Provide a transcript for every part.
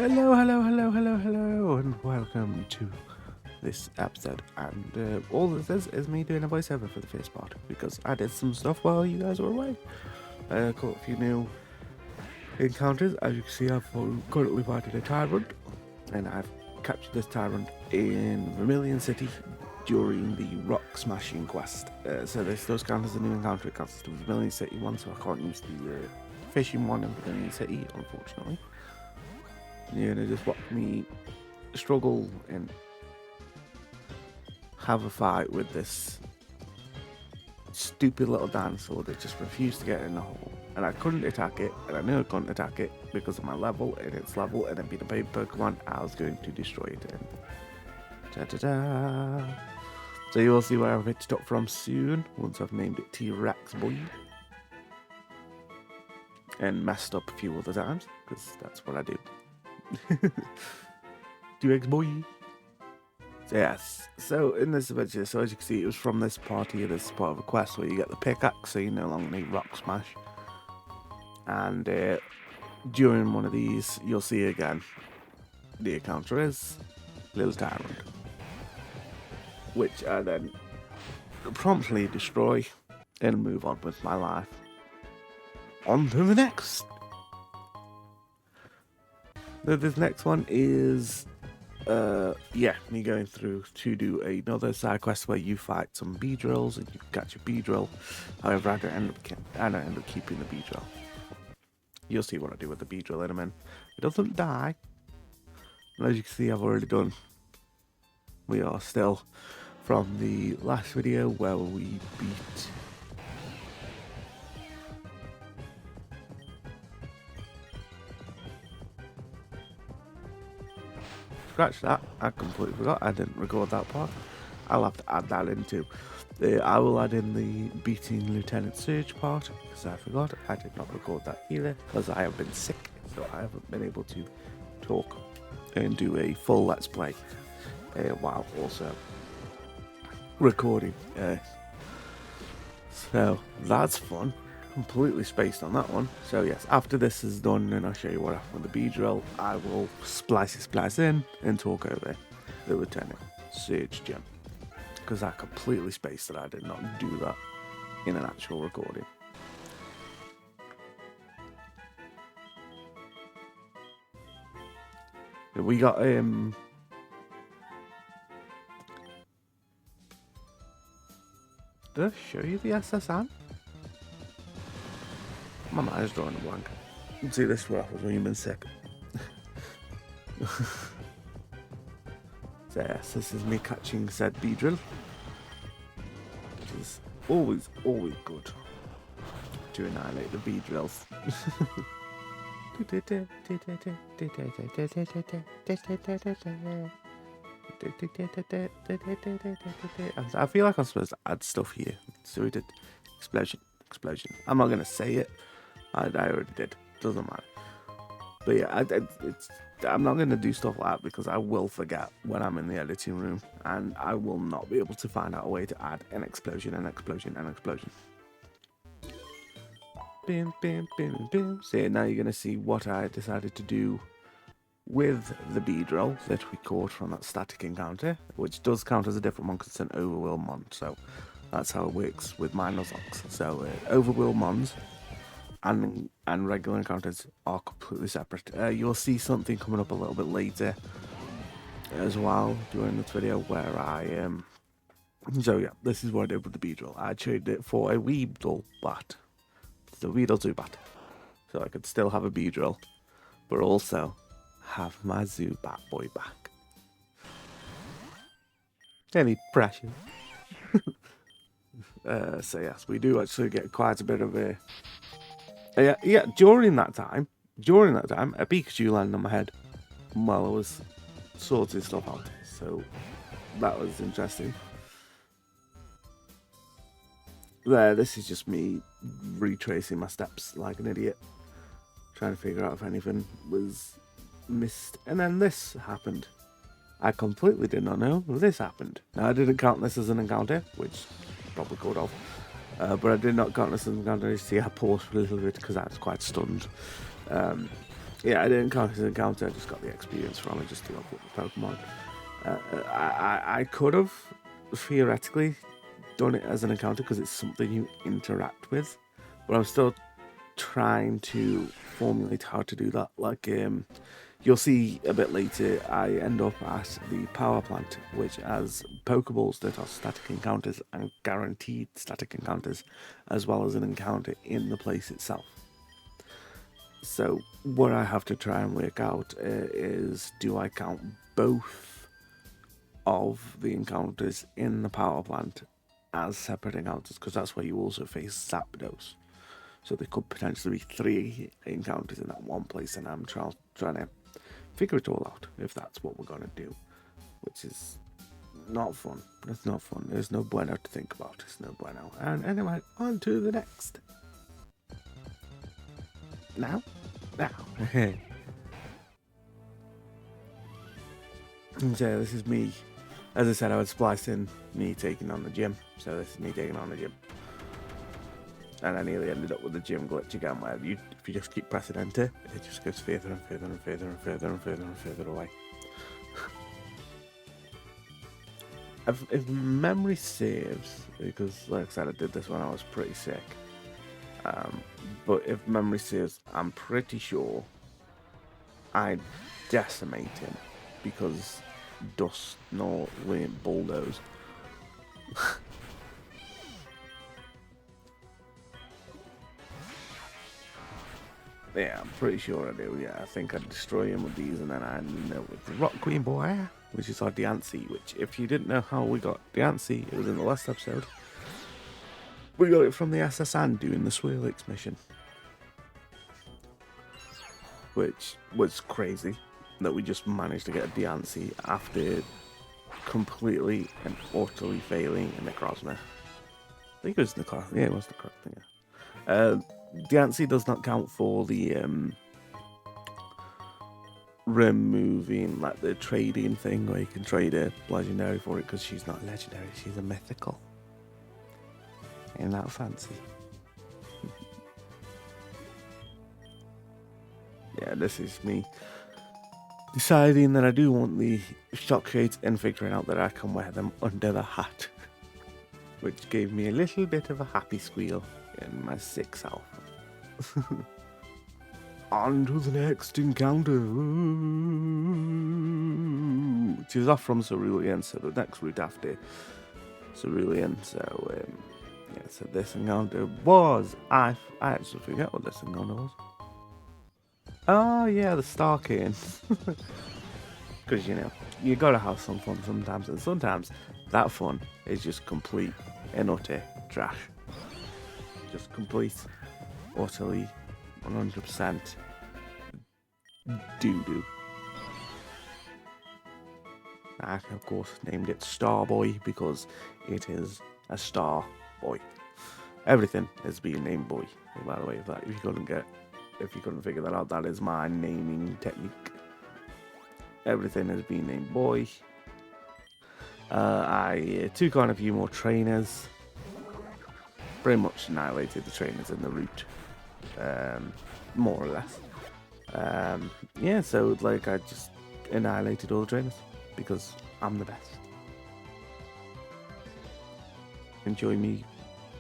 Hello, and welcome to this episode. And all this is me doing a voiceover for the first part because I did some stuff while you guys were away. I caught a few new encounters. As you can see, I've currently fighting a tyrant, and I've captured this tyrant in Vermilion City during the rock smashing quest. So this does count as a new encounter. It counts as the Vermilion City one, so I can't use the fishing one in Vermilion City, unfortunately. You're gonna just watch me struggle and have a fight with this stupid little dinosaur that just refused to get in the hole. And I couldn't attack it, and I knew I couldn't attack it because of my level and its level, and it being a baby Pokemon, I was going to destroy it. And ta-da-da. So you will see where I've picked it up from soon, once I've named it T-Rex Boy. And messed up a few other times, because that's what I do. T-Rex Boy. So yes, so in this adventure, so as you can see, it was from this party, this part of a quest where you get the pickaxe, so you no longer need rock smash. And during one of these, you'll see again, the encounter is Little Tyrant, which I then promptly destroy and move on with my life. On to the next. So this next one is me going through to do another side quest where you fight some Beedrills and you catch a Beedrill. However, I don't end up keeping the Beedrill. You'll see what I do with the Beedrill in a minute. It doesn't die. And as you can see, I've already done. We are still from the last video where we beat scratch that, I completely forgot, I didn't record that part. I'll have to add that in too. I will add in the beating Lieutenant Surge part, because I forgot, I did not record that either, because I have been sick, so I haven't been able to talk and do a full Let's Play, while also recording. So that's fun. Completely spaced on that one. So yes, after this is done and I'll show you what happened with the Beedrill, I will splice in and talk over the Lieutenant Surge gem, because I completely spaced that. I did not do that in an actual recording. We got did I show you the SSN? My mind's drawing a blank. You can see this is what happens when you've been sick. So yes, this is me catching said Beedrill, which is always good to annihilate the Beedrills. I feel like I'm supposed to add stuff here. So we did explosion. I'm not gonna say it. I already did. Doesn't matter. But yeah, I'm not going to do stuff like that because I will forget when I'm in the editing room, and I will not be able to find out a way to add an explosion. Bim, bim, bim, bim. So yeah, now you're going to see what I decided to do with the Beedrill that we caught from that static encounter, which does count as a different one because it's an overwhelm mon. So that's how it works with my Nuzlocke. So overwhelm mons and regular encounters are completely separate. You'll see something coming up a little bit later as well during this video where I so yeah, this is what I did with the Beedrill. I traded it for a Weedle bat, the Weedle Zubat, so I could still have a Beedrill but also have my Zubat boy back. Any pressure? So yes, we do actually get quite a bit of a yeah, during that time, a Pikachu landed on my head while I was sorting stuff out. So that was interesting. This is just me retracing my steps like an idiot, trying to figure out if anything was missed. And then this happened. I completely did not know this happened. Now I didn't count this as an encounter, which probably could have. But I did not count this as an encounter. You see, I paused for a little bit because I was quite stunned. Yeah, I didn't count as an encounter. I just got the experience from it just to level up the Pokemon. I could have theoretically done it as an encounter because it's something you interact with, but I'm still trying to formulate how to do that. Like, you'll see a bit later, I end up at the power plant, which has Pokeballs that are static encounters and guaranteed static encounters, as well as an encounter in the place itself. So what I have to try and work out is, do I count both of the encounters in the power plant as separate encounters? Because that's where you also face Zapdos. So there could potentially be 3 encounters in that one place, and I'm trying to figure it all out if that's what we're going to do, which is not fun. It's not fun. There's no bueno to think about. It's no bueno. And anyway, on to the next. Now. So this is me. As I said, I would splice in me taking on the gym. So this is me taking on the gym. And I nearly ended up with the gym glitch again, where if you just keep pressing enter, it just goes further and further and further and further and further and further away. If memory serves, because like I said, I did this when I was pretty sick. But if memory serves, I'm pretty sure I decimate him because dust nor won't bulldoze. Yeah, I'm pretty sure I do. Yeah, I think I'd destroy him with these, and then I end up with the Rock Queen Boy, which is our Diancie. Which, if you didn't know how we got Diancie, it was in the last episode. We got it from the SSN doing the Swirlix mission, which was crazy that we just managed to get a Diancie after completely and utterly failing in Necrozma. I think it was Necrozma. Yeah, it was Necrozma. Yeah. Diancie does not count for the removing, like, the trading thing where you can trade a legendary for it, because she's not legendary, she's a mythical. Ain't that fancy? Yeah, this is me deciding that I do want the shock shades and figuring out that I can wear them under the hat, which gave me a little bit of a happy squeal in my sick self. On to the next encounter, which is off from Cerulean, so the next route after Cerulean. So yeah, so this encounter was, I actually forget what this encounter was. Oh yeah, the Starkane. Because you gotta have some fun sometimes, and sometimes that fun is just complete and utter trash. Just complete, utterly, 100% doo-doo. I, of course, named it Starboy because it is a star boy. Everything is being named boy, by the way. If you couldn't figure that out, that is my naming technique. Everything is being named boy. I took on a few more trainers. Pretty much annihilated the trainers in the route, more or less. Yeah, so like I just annihilated all the trainers because I'm the best. Enjoy me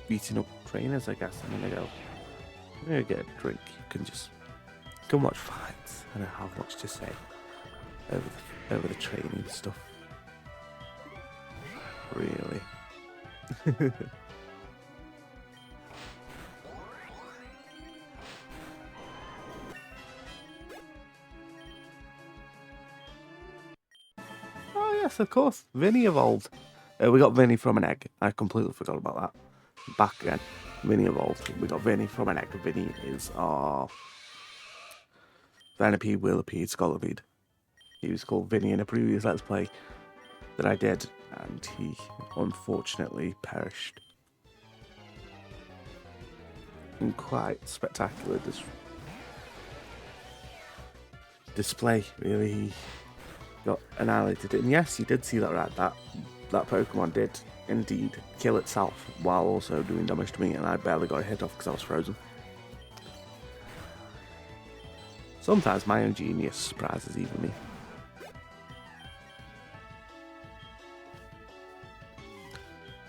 beating up trainers, I guess. I'm gonna get a drink. You can just come watch fights. I don't have much to say over the training stuff. Really. Oh yes, of course. Vinny evolved. We got Vinny from an egg. I completely forgot about that. Back again. Vinny evolved. We got Vinny from an egg. Vinny is our Venipede, Whirlipede, Scolipede. He was called Vinny in a previous Let's Play that I did, and he unfortunately perished. In quite spectacular display, really. He got annihilated. And yes, you did see that right. That Pokemon did indeed kill itself while also doing damage to me, and I barely got a hit off because I was frozen. Sometimes my own genius surprises even me.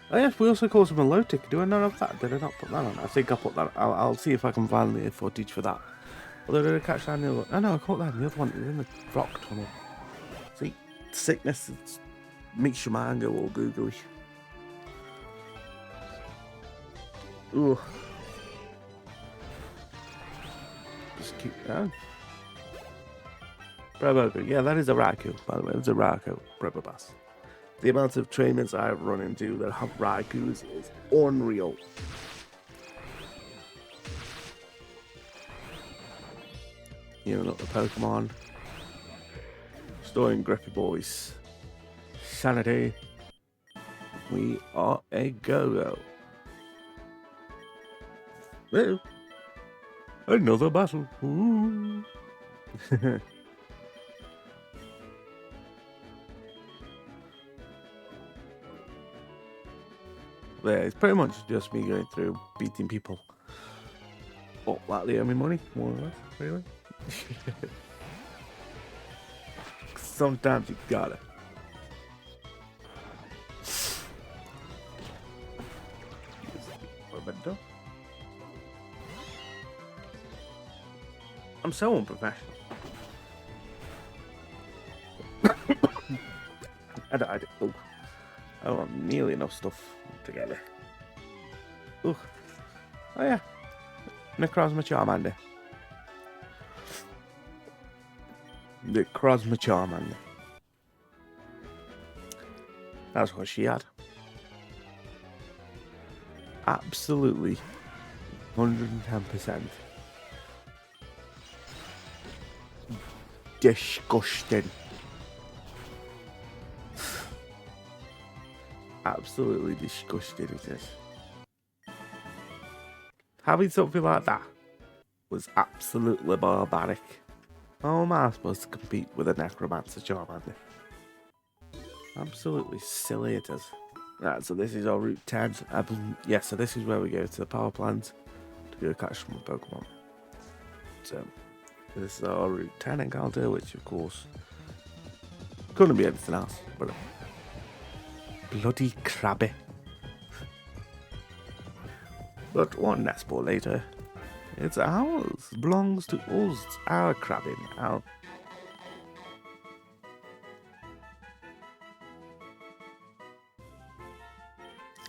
Oh yes, we also caught some elotic. Do I not have that? Did I not put that on? I think I put that. I'll see if I can find the footage for that. Although did I catch that in the other one? Oh no, I caught that in the other one. It was in the rock tunnel. See, sickness makes your mind go all googly. Ooh. Just keep going. Bravo, yeah, that is a Raikou, by the way. It's a Raikou, Bravo Bass. The amount of trainers I've run into that have Raikous is unreal. You know, the Pokemon. Storing Grippy Boys. Sanity. We are a go-go. Well, another battle. Ooh. Yeah, it's pretty much just me going through beating people. Oh, that they owe me money, more or less, really. Sometimes you gotta. I'm so unprofessional. I don't have nearly enough stuff together. Ooh. Oh yeah. Necrozma Charmander. Necrozma Charmander. That's what she had. Absolutely. 110%. Disgusting. Absolutely disgusting it is. Having something like that was absolutely barbaric. How am I supposed to compete with a Necromancer Charmander? Absolutely silly it is. Right, so this is our Route 10. Yeah, so this is where we go to the power plant to go catch some Pokemon. So this is our Route 10 encounter, which of course couldn't be anything else but a bloody Krabby. But one Nespo later, it's ours. It belongs to us. It's our Krabby now.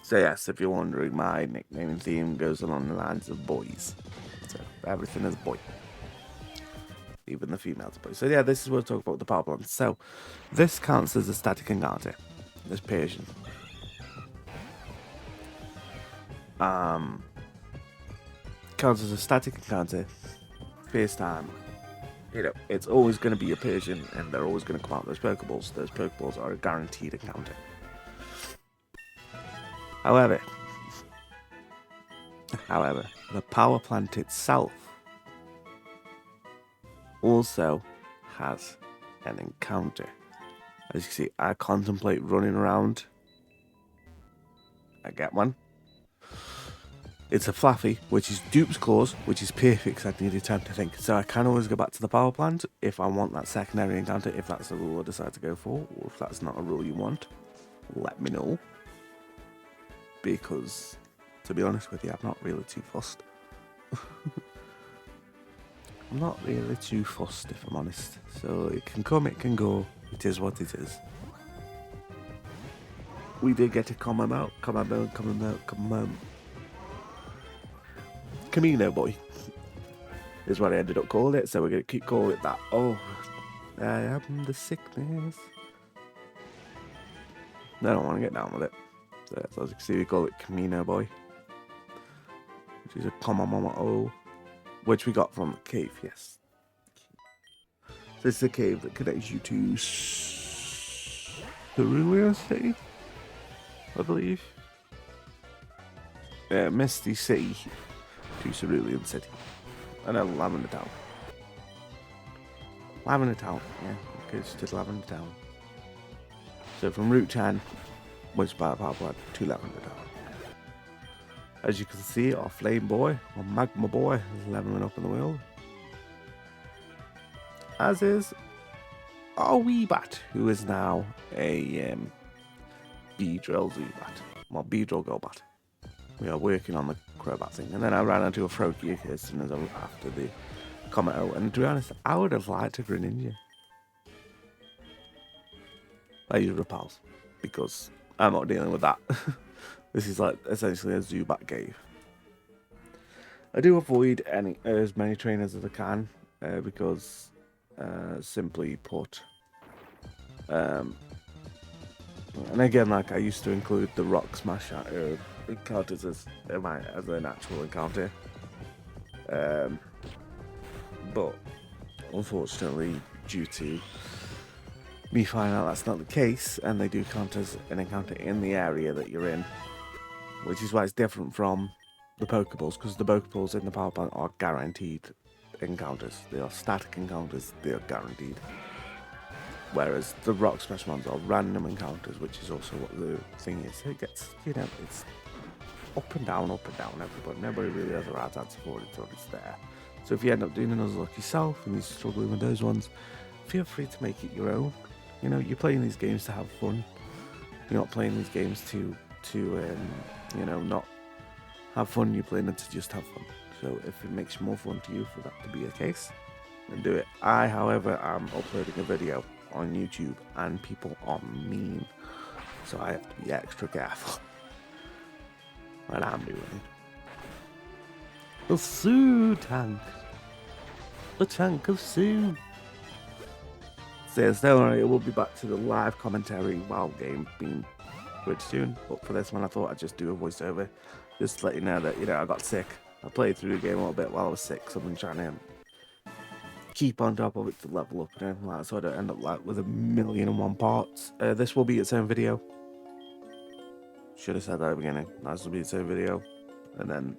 So yes, if you're wondering, my nickname and theme goes along the lines of boys. So everything is boy. Even the females are boys. So yeah, this is what we're talking about the power plant. So this counts as a static encounter. This Persian. Counts as a static encounter. First time. You know, it's always going to be a Persian, and they're always going to come out with those Pokeballs. Those Pokeballs are a guaranteed encounter. However, the power plant itself also has an encounter. As you can see, I contemplate running around. I get one. It's a Flaffy, which is Dupe's Claws, which is perfect because I needed time to think. So I can always go back to the power plant if I want that secondary encounter, if that's the rule I decide to go for, or if that's not a rule you want, let me know. Because, to be honest with you, I'm not really too fussed. I'm not really too fussed, if I'm honest. So it can come, it can go. It is what it is. We did get a Camino Boy is what I ended up calling it. So we're going to keep calling it that. Oh, I am the sickness. I don't want to get down with it. So as you can see, we call it Camino Boy, which is a Kamamama-O, which we got from the cave, yes. So it's the cave that connects you to Cerulean City, I believe. Yeah, Misty City to Cerulean City. And then Lavender Town. Lavender Town, yeah, it goes to Lavender Town. So from Route 10, which by power plant, to Lavender Town. As you can see, our Flame Boy, or Magma Boy, is leveling up in the world. as is our wee bat, who is now a Beedrill Zubat. Well, Beedrill Golbat. We are working on the Crobat thing. And then I ran into a Froakie as soon as after the comment out. And to be honest, I would have liked a Greninja. I use Repulse because I'm not dealing with that. This is like essentially a Zubat cave. I do avoid as many trainers as I can because simply put, and again, like I used to include the Rock Smash encounters as an actual encounter, but unfortunately, due to me finding out that's not the case, and they do count as an encounter in the area that you're in, which is why it's different from the Pokeballs, because the Pokeballs in the power plant are guaranteed encounters. They are static encounters, they are guaranteed. Whereas the Rock Smash ones are random encounters, which is also what the thing is. It gets, it's up and down, everybody. Nobody really has a right answer for it until it's there. So if you end up doing another look yourself and you're struggling with those ones, feel free to make it your own. You're playing these games to have fun. You're not playing these games to not have fun. You're playing it to just have fun. So if it makes more fun to you for that to be the case, then do it. I, however, am uploading a video on YouTube and people are mean. So I have to be extra careful when I'm doing it. The Sue tank. The tank of Sue. So don't worry, we'll be back to the live commentary while game being pretty soon. But for this one, I thought I'd just do a voiceover, just to let you know that I got sick. I played through the game a little bit while I was sick, so I've been trying to keep on top of it to level up and everything like that, so I don't end up like with 1,000,001 parts. This will be its own video. Should have said that at the beginning. This will be its own video, and then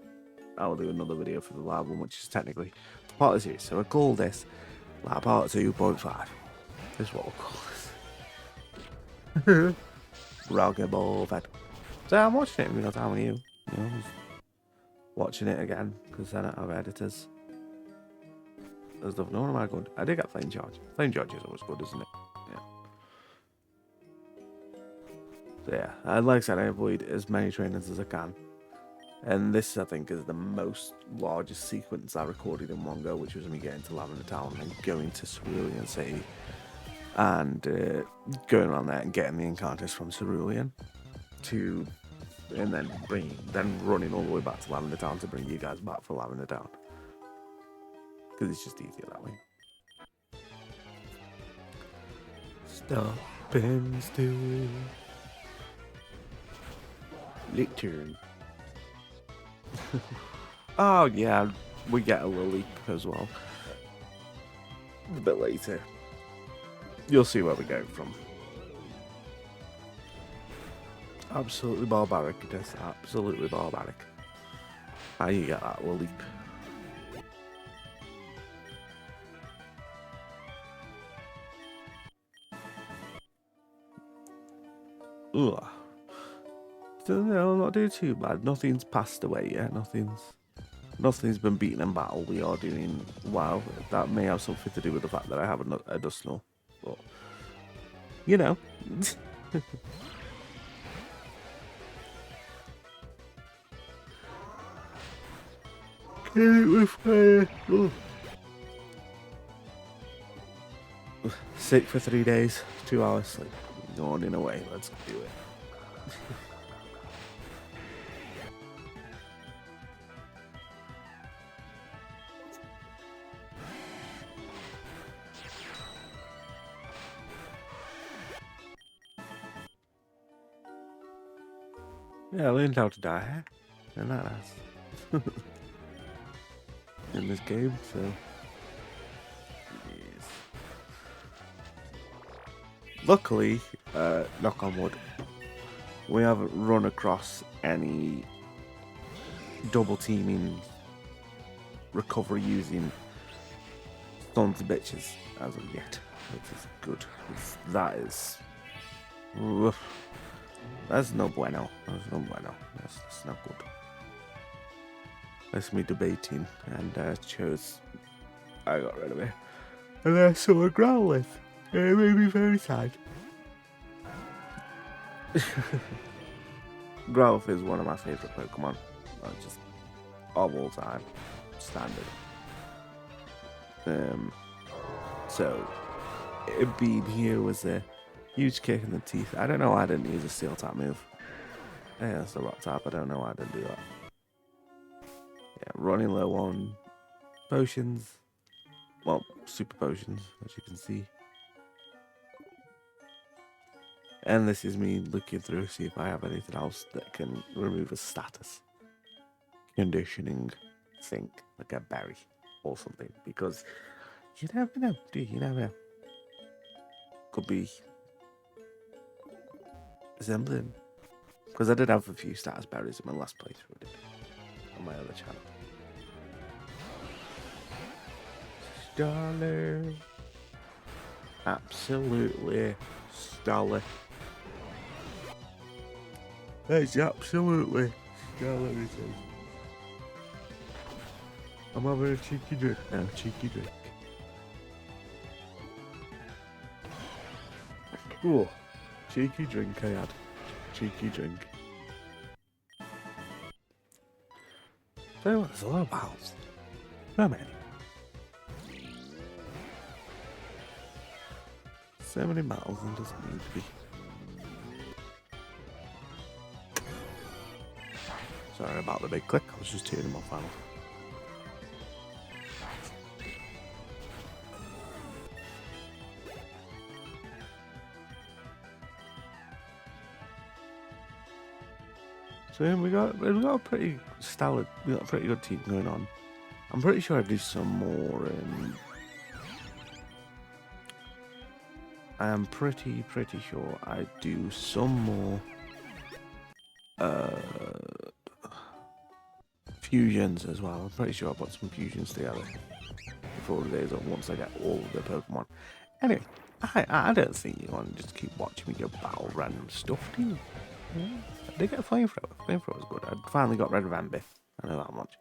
I'll do another video for the live one, which is technically part of the series. So I call this like part 2.5. This is what we'll call this. Rocket Ball Fed. So I'm watching it because I'm with you. Just watching it again because I don't have editors. There's stuff. No, am I good? I did get Flame Charge. Flame Charge is always good, isn't it? Yeah. So yeah, like I said, I avoid as many trainers as I can. And this, I think, is the largest sequence I recorded in one go, which was me getting to Lavender Town and going to Cerulean City and going around there and getting the encounters from Cerulean and then running all the way back to Lavender Town to bring you guys back for Lavender Town. Because it's just easier that way. Stop and still. Licturn. Oh yeah, we get a Lily as well. A bit later. You'll see where we go from. Absolutely barbaric it is. Absolutely barbaric. How you get that Lily? Ugh. No, I'm not doing too bad. Nothing's passed away yet. Nothing's been beaten in battle. We are doing well. That may have something to do with the fact that I have a Duskull. But, Kill it with fire. Sick for 3 days. 2 hours sleep. Yawning away. Let's do it. Yeah, I learned how to die, and that has in this game, so yes. Luckily, knock on wood, we haven't run across any double teaming recovery using sons of bitches as of yet, which is good. That is. Oof. That's no bueno. That's no bueno. That's not good. That's me debating, and chose. I got rid of it. And then I saw a Growlithe. It made me very sad. Growlithe is one of my favourite Pokemon. Just of all time. Standard. So it being here was a huge kick in the teeth. I don't know why I didn't use a steel type move. Yeah, that's the rock type. I don't know why I didn't do that. Yeah, running low on potions. Well, super potions, as you can see. And this is me looking through, see if I have anything else that can remove a status conditioning thing, like a berry or something. Because you never know, do you? You never know. Could be something. Because I did have a few status berries in my last playthrough, did on my other channel. Stellar. Absolutely stellar. It's absolutely stellar, it is. I'm having a cheeky drink now, cheeky drink. Oh, cheeky drink I had. Cheeky drink. So there's a lot of battles. So many. So many battles and doesn't need to be. Sorry about the big click, I was just turning my phone. So we've got a pretty stellar, we got a pretty good team going on. I'm pretty sure I do some more. I am pretty sure I do some more fusions as well. I'm pretty sure I put some fusions together before the day's up once I get all of the Pokemon. Anyway, I don't think you want to just keep watching me go battle random stuff, do you? Yeah. I did get a flamethrower. Flamethrower was good. I finally got rid of Ambi. I know that much.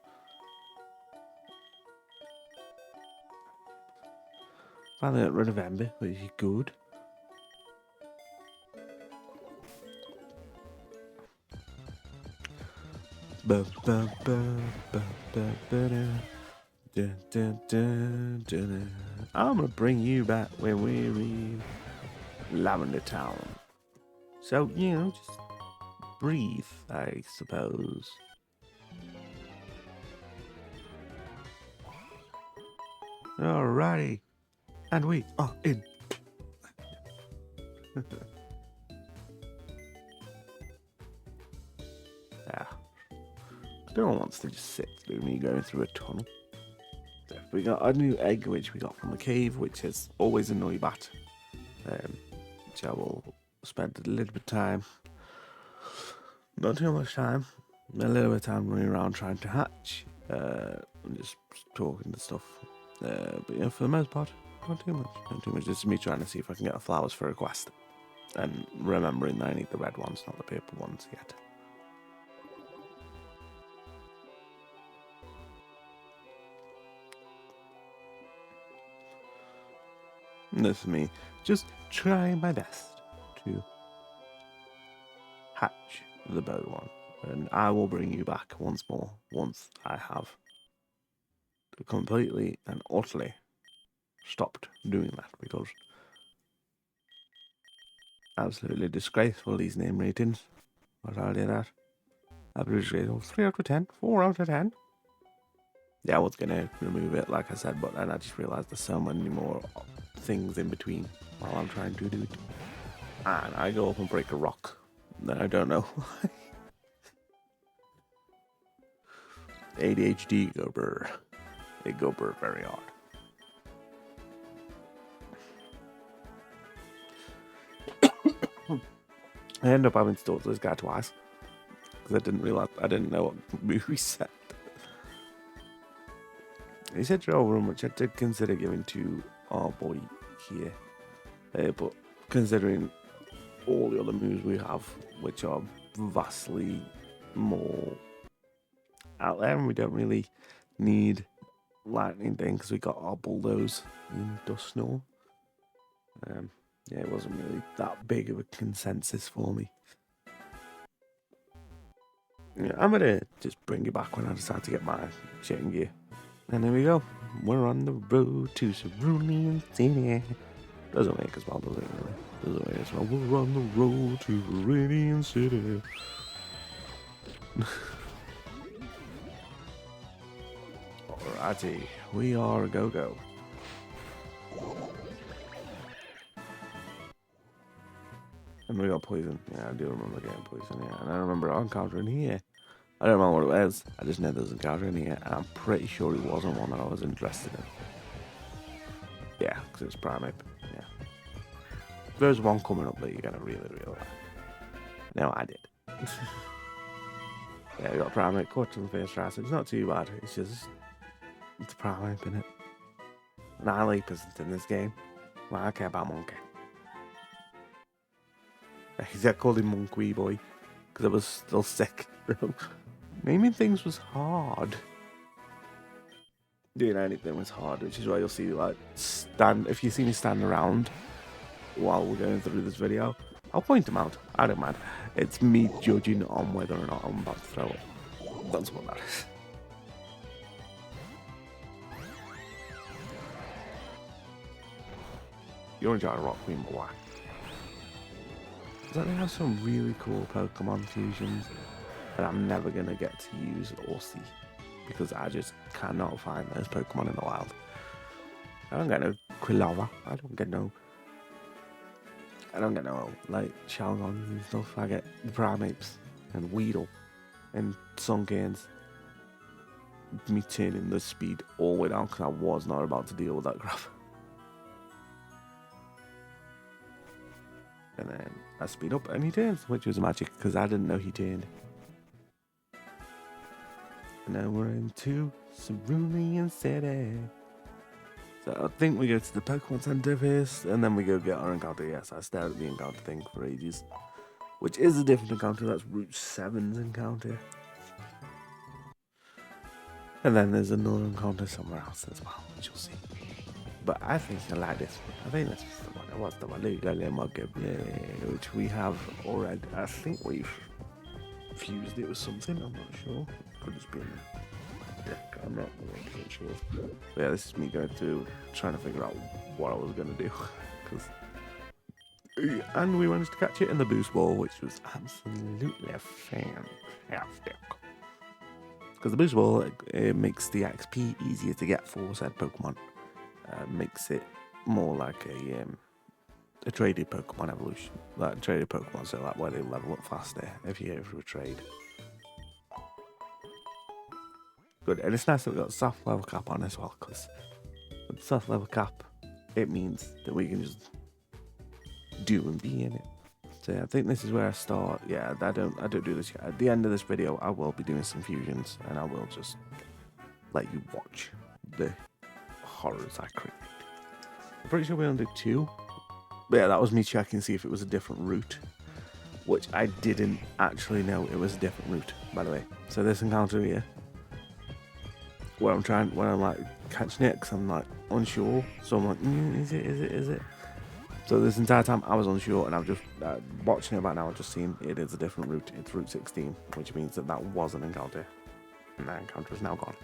Finally got rid of Ambi, which is good. I'm gonna bring you back when we're in Lavender Town. So, you know, just breathe, I suppose. Alrighty. And we are in. Yeah. No one wants to just sit through me going through a tunnel. So we got a new egg, which we got from the cave, which is always a Noibat. Which I will spend a little bit of time. Not too much time. A little bit of time running around trying to hatch. And just talking and stuff. But yeah, for the most part, not too much. Not too much. Just me trying to see if I can get the flowers for a quest. And remembering that I need the red ones, not the purple ones yet. And this is me just trying my best to hatch the bow one. And I will bring you back once more, once I have completely and utterly stopped doing that, because absolutely disgraceful, these name ratings. I'll tell you that. Absolutely disgraceful. 3 out of 10, 4 out of 10. Yeah, I was gonna remove it, like I said, but then I just realised there's so many more things in between while I'm trying to do it. And I go up and break a rock. Then I don't know. ADHD go brr. It go brr very hard. I ended up having to talk to this guy twice because I didn't know what move he said. He said your room, which I did consider giving to our boy here, but considering all the other moves we have, which are vastly more out there, and we don't really need lightning thing because we got our bulldoze in Dust Snow. Yeah, it wasn't really that big of a consensus for me. Yeah, I'm gonna just bring you back when I decide to get my shit in gear. And there we go. We're on the road to Cerulean City. Doesn't make as well, does it? Really? Doesn't make as well. We're on the road to Cerulean City. Alrighty, we are a go-go. And we got poison. Yeah, I do remember getting poison, yeah. And I remember encountering here. I don't remember what it was. I just know there was an encounter in here, and I'm pretty sure it wasn't one that I was interested in. Yeah, because it was Primate. Yeah. There's one coming up that you're going to really, really like. No, I did. Yeah, we got Primate cut to the face right. It's not too bad. It's just... It's Primate, isn't it? And I leap isn't in this game. Well, I care about Monkey. I called him Monkey Boy because I was still sick. Naming things was hard. Doing anything was hard, which is why you'll see like if you see me stand around while we're going through this video, I'll point them out. I don't mind. It's me judging on whether or not I'm about to throw it. That's what that is. You're enjoying Rock Queen, but why? Because they have some really cool Pokemon fusions that I'm never going to get to use or see. Because I just cannot find those Pokemon in the wild. I don't get no Quilava. I don't get no like Shalgons and stuff. I get the Primates and Weedle and Suncanes. Me turning the speed all the way down because I was not about to deal with that crap. And then I speed up and he turns, which was magic because I didn't know he turned. And now we're into Cerulean City. So I think we go to the Pokemon Center first, and then we go get our encounter. Yes, I stared at the encounter thing for ages. Which is a different encounter, that's Route 7's encounter. And then there's another encounter somewhere else as well, which you'll see. But I think I like this one. I think this was the one. It was the one. Which we have already. I think we've fused it with something, I'm not sure. Could just be in the deck, I'm not 100% sure. But yeah, this is me going through trying to figure out what I was going to do. And we managed to catch it in the boost ball, which was absolutely fantastic. Because the boost ball it makes the XP easier to get for said Pokemon. Makes it more like a traded Pokemon evolution. Like traded Pokemon, so that way they level up faster if you go through a trade. Good, and it's nice that we've got soft level cap on as well, because with soft level cap, it means that we can just do and be in it. So yeah, I think this is where I start. Yeah, I don't do this yet. At the end of this video, I will be doing some fusions, and I will just let you watch the horrors I created. I'm pretty sure we only did 2. But yeah, that was me checking to see if it was a different route, which I didn't actually know it was a different route, by the way. So this encounter here, where I'm like catching it, because I'm like unsure. So I'm like, is it? So this entire time I was unsure, and I'm just watching it back now. I've just seen it is a different route. It's Route 16, which means that was an encounter, and that encounter is now gone,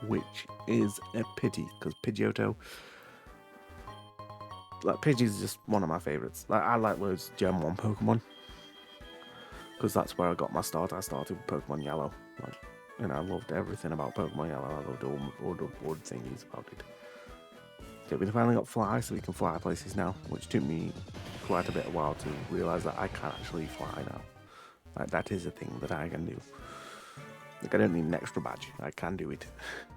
which is a pity because Pidgeotto, like Pidgey is just one of my favorites. Like I like those Gen 1 Pokemon because that's where I got my start. I started with Pokemon Yellow, and I loved everything about Pokemon Yellow. I loved all the wood thingies about it. So we finally got fly, so we can fly places now, which took me quite a bit of while to realise that I can actually fly now. Like that is a thing that I can do. Like I don't need an extra badge. I can do it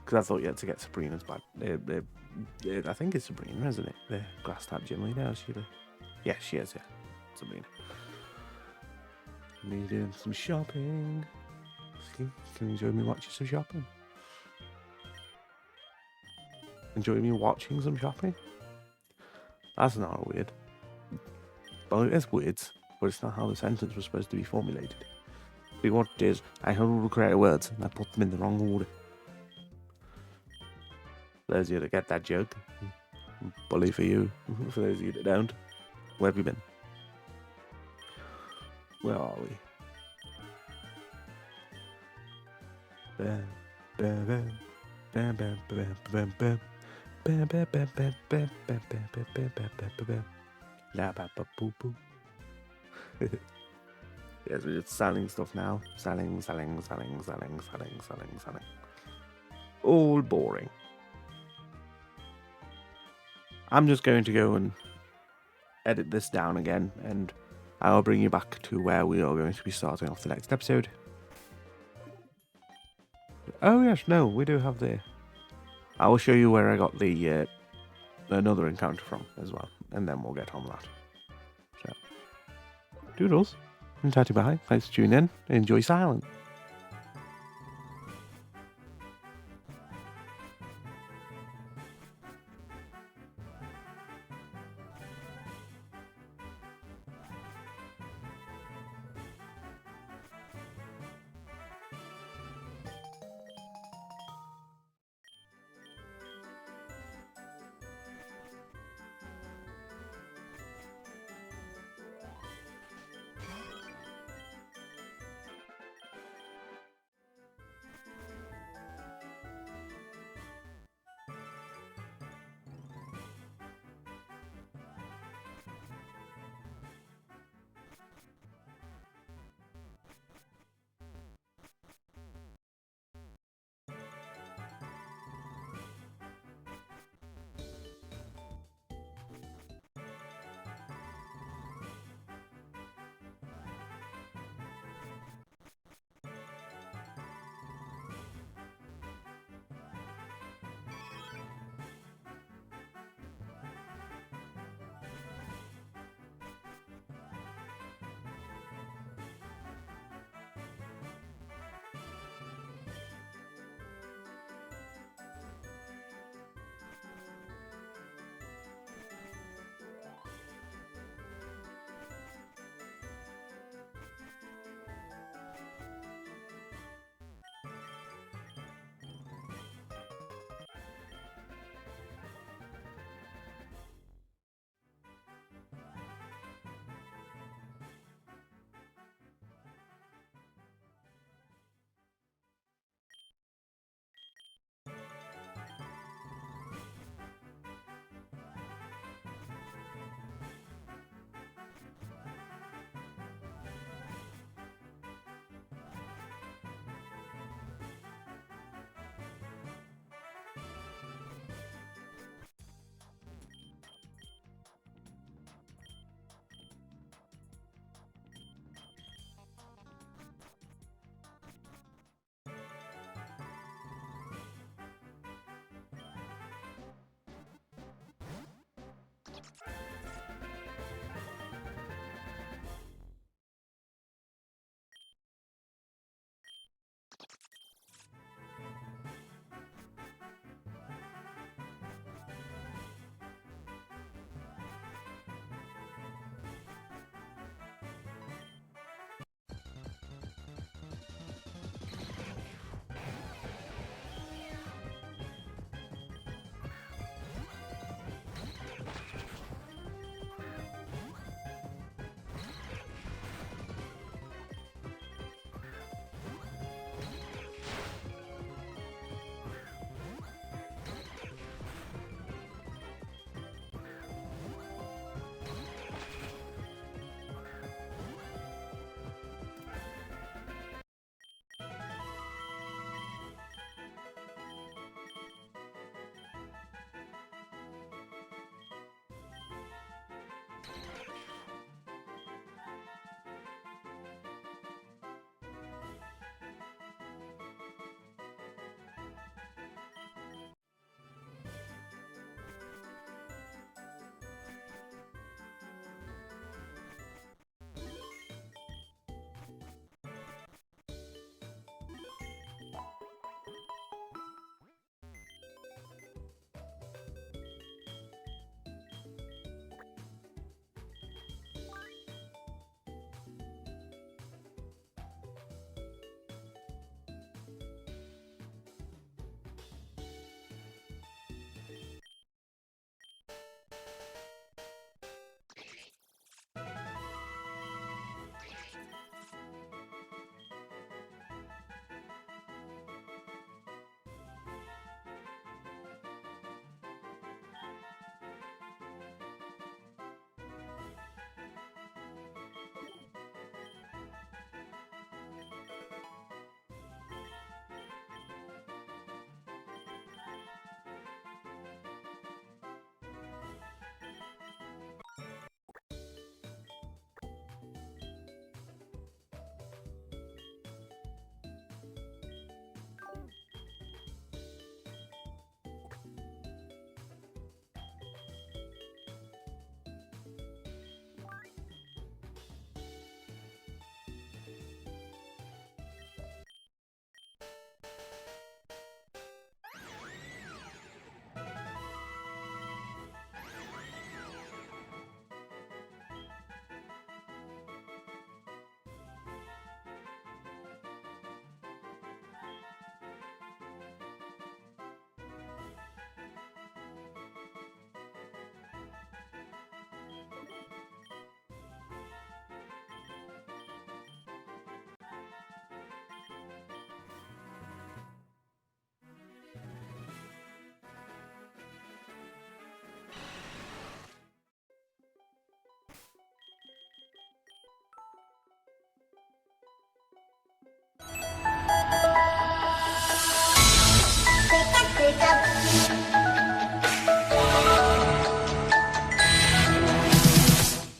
because I thought you had to get Sabrina's badge. I think it's Sabrina, isn't it? The grass type gym leader. Yeah, she is. Yeah, Sabrina. Me doing some shopping. Can you enjoy me watching some shopping? Enjoy me watching some shopping? That's not weird. Well, it is weird, but it's not how the sentence was supposed to be formulated. What it is, I heard all the correct words and I put them in the wrong order. those of you that get that joke, bully for you. For those of you that don't, where have you been? Where are we? Bam, bam, bam, bam, bam, bam, bam, bam. Bam, bam, bam, bam, bam, bam, bam, bam, bam, bam, bam, bam, bam. La ba ba boo boo. Yes, we're just selling stuff now. Selling. All boring. I'm just going to go and edit this down again, and I'll bring you back to where we are going to be starting off the next episode. Oh yes, no, we do have the... I will show you where I got the another encounter from as well, and then we'll get on that. So, doodles, and tatty bye. Thanks for tuning in. Enjoy silence.